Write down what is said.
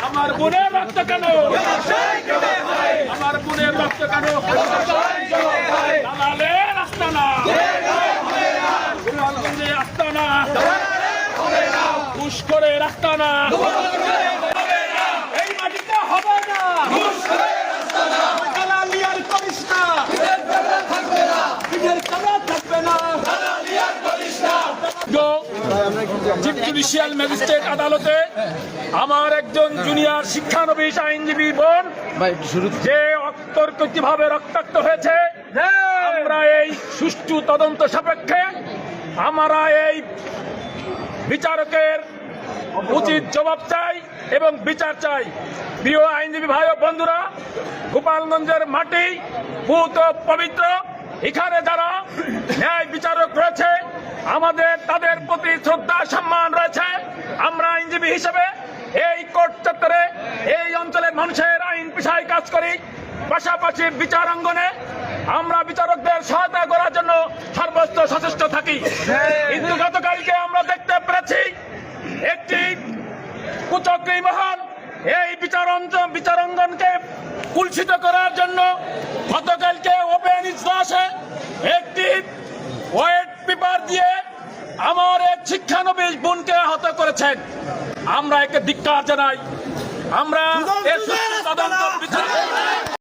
আমার বোনের রক্ত কেন, আমার বোনের রক্ত কেন, দালালের আস্তানা, গোপালগঞ্জে আস্তানা, পুষ্করের আস্তানা, এই মাটিতে হবে না, দালালিয়ার করিস না, থাকবে না, চিফ জুডিশিয়াল ম্যাজিস্ট্রেট আদালতে আমার একজন জুনিয়র শিক্ষানবিশ আইনজীবী বোন যে অতর্কিতভাবে রক্তাক্ত হয়েছে, আমরা এই সুষ্ঠু তদন্ত সাপেক্ষে আমরা এই বিচারকের উচিত জবাব চাই এবং বিচার চাই। প্রিয় আইনজীবী ভাই ও বন্ধুরা, গোপালগঞ্জের মাটি পুত পবিত্র, এখানে যারা ন্যায় বিচারক রয়েছে আমাদের তাদের প্রতি শ্রদ্ধা সম্মান রয়েছে। আমরা আইনজীবী হিসেবে এই কোর্ট চত্বরে এই অঞ্চলের মানুষের আইন পেশায় কাজ করি, পাশাপাশি বিচারাঙ্গনে আমরা বিচারকদের সহায়তা করার জন্য সর্বোচ্চ সচেষ্ট থাকি। কিন্তু গতকালকে আমরা দেখতে পেরেছি একটি কুচক্রী মহল এই বিচারাঙ্গনকে কুলসিত করার জন্য গতকালকে ওপেন ইজলাসে একটি হোয়াইট পেপার দিয়ে আমার এক শিক্ষানবিশ বোনকে আহত করেছেন। আমরা একে ধিক্কার জানাই। আমরা এর তদন্ত বিচার